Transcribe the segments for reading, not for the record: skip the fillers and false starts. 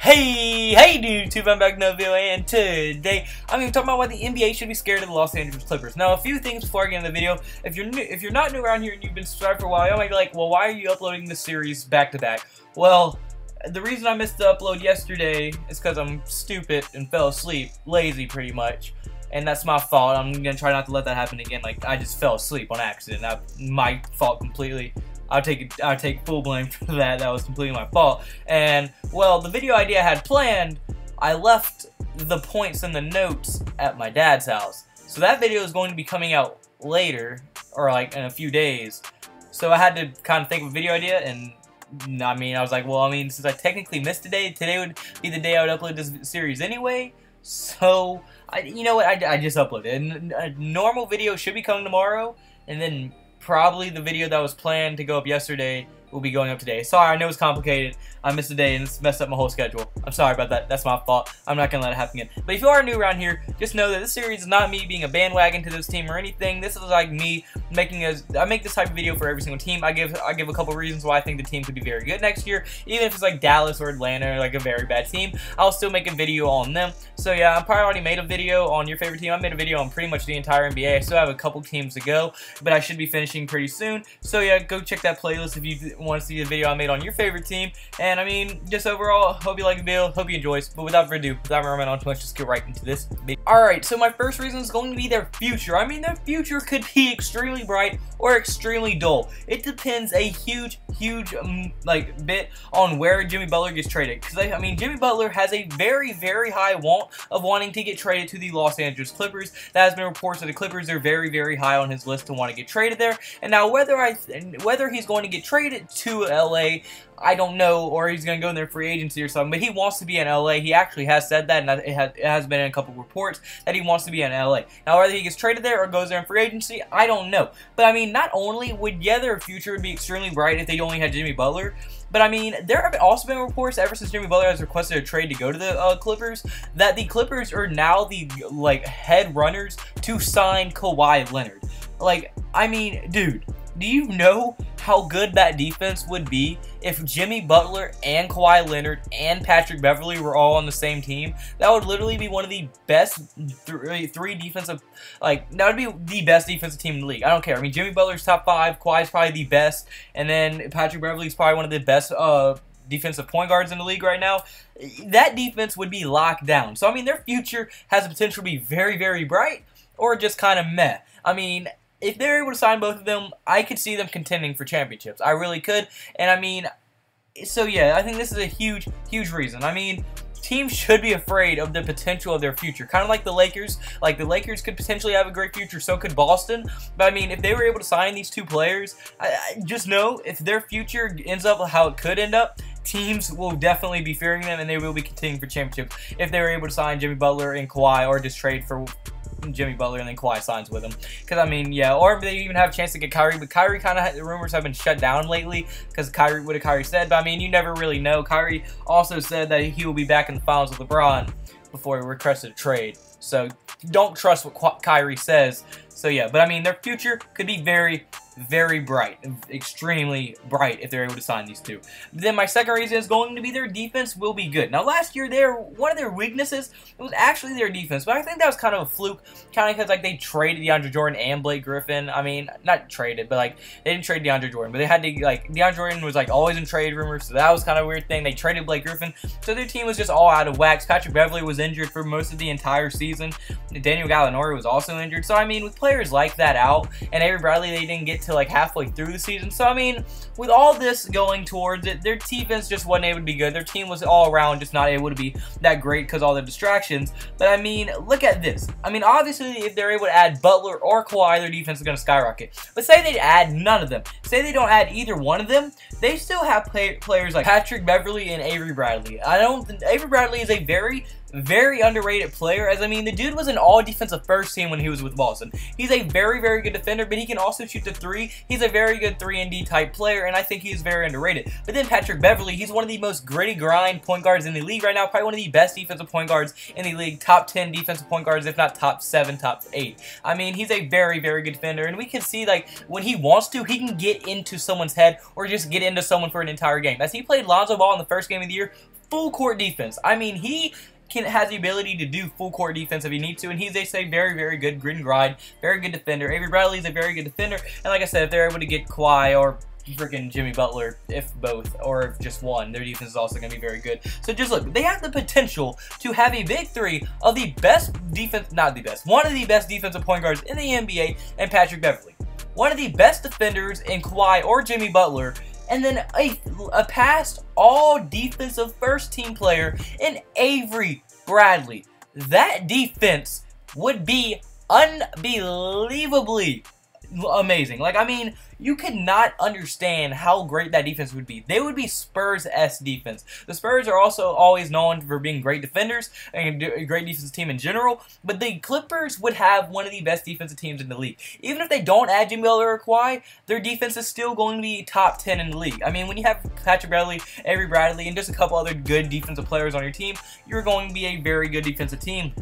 Hey YouTube, I'm back with another video, and today I'm going to talk about why the NBA should be scared of the Los Angeles Clippers. Now, a few things before I get into the video. If you're not new around here and you've been subscribed for a while, you might be like, well, why are you uploading this series back to back? Well, the reason I missed the upload yesterday is because I'm stupid and fell asleep, lazy pretty much. And that's my fault. I'm going to try not to let that happen again. Like, I just fell asleep on accident. My fault completely. I'll take full blame for that. That was completely my fault. And, well, the video idea I had planned, I left the points in the notes at my dad's house. So that video is going to be coming out later, or like in a few days. So I had to kind of think of a video idea, and I was like, well, since I technically missed a day, today would be the day I would upload this series anyway. So, you know what, I just uploaded it. And a normal video should be coming tomorrow, and then probably the video that was planned to go up yesterday will be going up today. Sorry, I know it's complicated. I missed a day and it's messed up my whole schedule. I'm sorry about that. That's my fault. I'm not going to let it happen again. But if you are new around here, just know that this series is not me being a bandwagon to this team or anything. This is like me I make this type of video for every single team. I give a couple reasons why I think the team could be very good next year. Even if it's like Dallas or Atlanta or like a very bad team, I'll still make a video on them. So yeah, I probably already made a video on your favorite team. I made a video on pretty much the entire NBA. I still have a couple teams to go, but I should be finishing pretty soon. So yeah, go check that playlist if you want to see the video I made on your favorite team. And just overall, hope you like the video, hope you enjoy. But without further ado, without rambling on too much, just get right into this video. Alright, so my first reason is going to be their future. Their future could be extremely bright or extremely dull. It depends a huge bit on where Jimmy Butler gets traded. Because Jimmy Butler has a very, very high want of wanting to get traded to the Los Angeles Clippers. That has been reports that the Clippers are very, very high on his list to want to get traded there. And now whether he's going to get traded to LA, I don't know, or he's going to go in there free agency or something, but he wants to be in LA. He actually has said that, and it has been in a couple of reports that he wants to be in LA. Now, whether he gets traded there or goes there in free agency, I don't know. But, not only would, their future would be extremely bright if they only had Jimmy Butler, but, there have also been reports ever since Jimmy Butler has requested a trade to go to the Clippers, that the Clippers are now the, head runners to sign Kawhi Leonard. Dude, do you know how good that defense would be if Jimmy Butler and Kawhi Leonard and Patrick Beverley were all on the same team? That would literally be one of the best three defensive, that would be the best defensive team in the league. I don't care. Jimmy Butler's top 5, Kawhi's probably the best, and then Patrick Beverley's probably one of the best defensive point guards in the league right now. That defense would be locked down. So, their future has the potential to be very, very bright or just kind of meh. If they're able to sign both of them, I could see them contending for championships. I really could. And so yeah, I think this is a huge, huge reason. Teams should be afraid of the potential of their future. Kind of like the Lakers. The Lakers could potentially have a great future, so could Boston. But if they were able to sign these two players, I just know if their future ends up how it could end up, teams will definitely be fearing them, and they will be contending for championships if they were able to sign Jimmy Butler and Kawhi, or just trade for Jimmy Butler and then Kawhi signs with him. Because, or if they even have a chance to get Kyrie. But Kyrie the rumors have been shut down lately because what Kyrie said. But, you never really know. Kyrie also said that he will be back in the finals with LeBron before he requested a trade. So, don't trust what Kyrie says. So, yeah. But, their future could be very, very bright. Extremely bright if they're able to sign these two. Then my second reason is going to be their defense will be good. Now, last year, one of their weaknesses was actually their defense. But I think that was kind of a fluke. Kind of because, they traded DeAndre Jordan and Blake Griffin. Not traded, but, they didn't trade DeAndre Jordan. But they had to, DeAndre Jordan was, always in trade rumors. So that was kind of a weird thing. They traded Blake Griffin. So their team was just all out of whack. Patrick Beverley was injured for most of the entire season. Daniel Gallinari was also injured. So, with players like that out, and Avery Bradley, they didn't get to halfway through the season. So with all this going towards it, their defense just wasn't able to be good. Their team was all around just not able to be that great because all the distractions. But look at this. Obviously, if they're able to add Butler or Kawhi, their defense is going to skyrocket. But say they add none of them. Say they don't add either one of them. They still have players like Patrick Beverley and Avery Bradley. Avery Bradley is a very, very underrated player, as the dude was an all-defensive first team when he was with Boston. He's a very, very good defender, but he can also shoot the three. He's a very good 3-and-D type player, and I think he's very underrated. But then Patrick Beverley, he's one of the most gritty grind point guards in the league right now, probably one of the best defensive point guards in the league, top 10 defensive point guards, if not top 7, top 8. He's a very, very good defender, and we can see, when he wants to, he can get into someone's head or just get into someone for an entire game. As he played Lonzo Ball in the first game of the year, full court defense. I mean, he has the ability to do full court defense if he needs to, and he's a very good grit and grind, very good defender. Avery Bradley's a very good defender, and like I said, if they're able to get Kawhi or freaking Jimmy Butler, if both, or if just one, their defense is also going to be very good. So just look, they have the potential to have a big three of the best defense, not the best, one of the best defensive point guards in the NBA, and Patrick Beverley. One of the best defenders in Kawhi or Jimmy Butler, and then a past all defensive first team player in Avery Bradley. That defense would be unbelievably amazing. Like, I mean, you could not understand how great that defense would be. They would be Spurs-esque defense. The Spurs are also always known for being great defenders and a great defensive team in general, but the Clippers would have one of the best defensive teams in the league. Even if they don't add Jimmy Butler or Kawhi, their defense is still going to be top 10 in the league. I mean, when you have Patrick Beverley, Avery Bradley, and just a couple other good defensive players on your team, you're going to be a very good defensive team.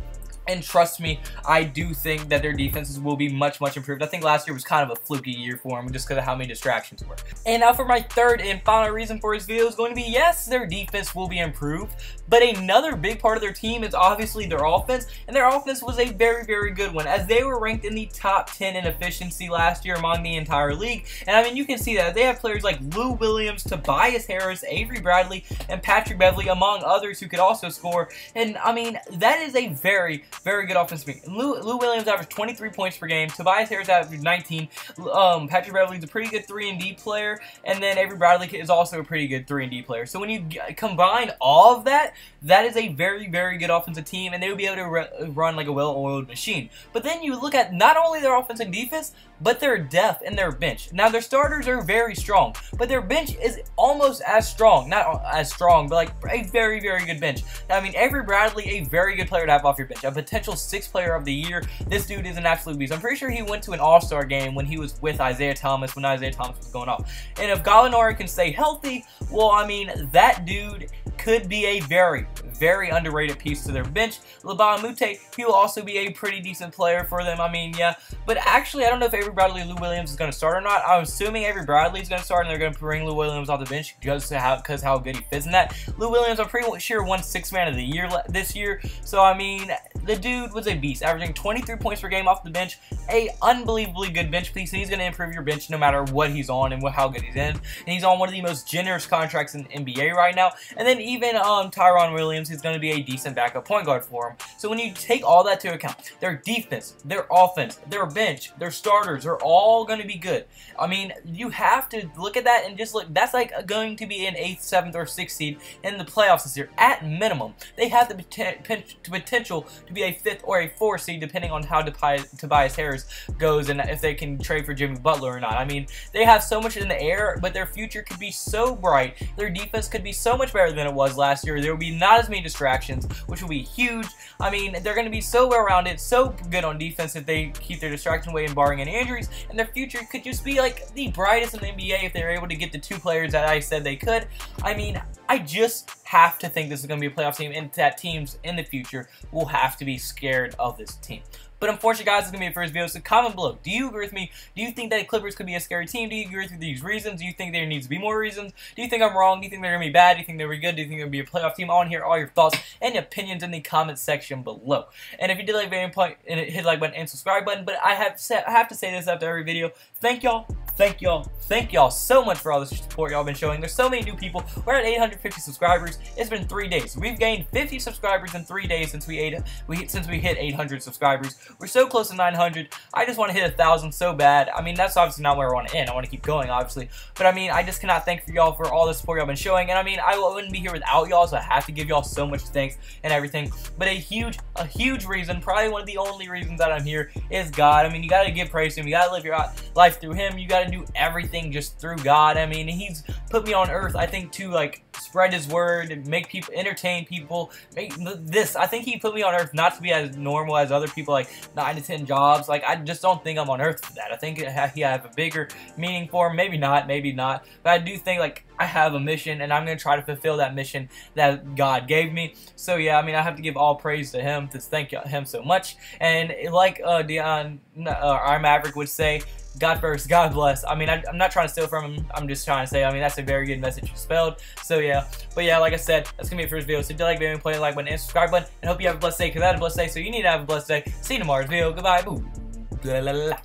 And trust me, I do think that their defenses will be much improved. I think last year was kind of a fluky year for them just because of how many distractions were. And now for my third and final reason for this video is going to be, yes, their defense will be improved, but another big part of their team is obviously their offense, and their offense was a very good one, as they were ranked in the top 10 in efficiency last year among the entire league. And I mean, you can see that they have players like Lou Williams, Tobias Harris, Avery Bradley, and Patrick Beverley, among others who could also score. And I mean, that is a very good offensive team. Lou Williams averaged 23 points per game. Tobias Harris averaged 19. Patrick Beverly is a pretty good 3-and-D player, and then Avery Bradley is also a pretty good 3-and-D player. So when you combine all of that, that is a very good offensive team, and they would be able to run like a well-oiled machine. But then you look at not only their offense and defense, but their depth and their bench. Now, their starters are very strong, but their bench is almost as strong. Not as strong, but like a very good bench. I mean, Avery Bradley, a very good player to have off your bench. A potential 6th player of the year. This dude is an absolute beast. I'm pretty sure he went to an All-Star game when he was with Isaiah Thomas, when Isaiah Thomas was going off. And if Gallinari can stay healthy, well, I mean, that dude could be a very underrated piece to their bench. Lamar Mute, he will also be a pretty decent player for them. I mean, yeah. But actually, I don't know if Avery Bradley or Lou Williams is going to start or not. I'm assuming Avery Bradley is going to start, and they're going to bring Lou Williams off the bench because how good he fits in that. Lou Williams, I'm pretty sure, won 6th man of the year this year. So, I mean, the dude was a beast, averaging 23 points per game off the bench. A unbelievably good bench piece, and he's going to improve your bench no matter what he's on and how good he's in. And he's on one of the most generous contracts in the NBA right now. And then even Tyronn Williams is going to be a decent backup point guard for him. So when you take all that to account, their defense, their offense, their bench, their starters are all going to be good. I mean, you have to look at that and just look. That's like going to be an 8th, 7th, or 6th seed in the playoffs this year. At minimum, they have the potential to be a 5th or a 4th seed, depending on how Tobias Harris goes and if they can trade for Jimmy Butler or not. I mean, they have so much in the air, but their future could be so bright. Their defense could be so much better than it was last year. There will be not as many distractions, which will be huge. I mean, they're going to be so well-rounded, so good on defense if they keep their distraction away and barring any injuries, and their future could just be like the brightest in the NBA if they're able to get the 2 players that I said they could. I mean, I just have to think this is going to be a playoff team, and that teams in the future will have to be scared of this team. But unfortunately, guys, this is going to be the first video, so comment below. Do you agree with me? Do you think that the Clippers could be a scary team? Do you agree with these reasons? Do you think there needs to be more reasons? Do you think I'm wrong? Do you think they're going to be bad? Do you think they're going to be good? Do you think they're going to be a playoff team? I want to hear all your thoughts and opinions in the comment section below. And if you did like the video, hit the like button and subscribe button. But I have to say this after every video. Thank y'all so much for all the support y'all been showing. There's so many new people. We're at 850 subscribers. It's been 3 days. We've gained 50 subscribers in 3 days since we hit 800 subscribers. We're so close to 900. I just want to hit 1,000 so bad. I mean, that's obviously not where I want to end. I want to keep going, obviously. But I mean, I just cannot thank y'all for all the support y'all been showing. And I mean, I wouldn't be here without y'all, so I have to give y'all so much thanks and everything. But a huge reason, probably one of the only reasons that I'm here, is God. I mean, you got to give praise to Him. You got to live your life through Him. You got to do everything just through God. I mean, He's put me on earth, I think, to like spread His word and make people, entertain people. I think He put me on earth not to be as normal as other people, like 9 to 10 jobs. Like, I just don't think I'm on earth for that. I think He have a bigger meaning for Him. Maybe not. But I do think, like, I have a mission, and I'm going to try to fulfill that mission that God gave me. So, yeah, I mean, I have to give all praise to Him, to thank Him so much. And like our Maverick would say, God first, God bless. I mean, I'm not trying to steal from him. I'm just trying to say, I mean, that's a very good message spelled. So yeah, but yeah, like I said, that's gonna be it for this video. So do like the video, play the like button and subscribe button, and hope you have a blessed day, because I had a blessed day, so you need to have a blessed day. See you tomorrow's video. Goodbye. Boo. La, la, la.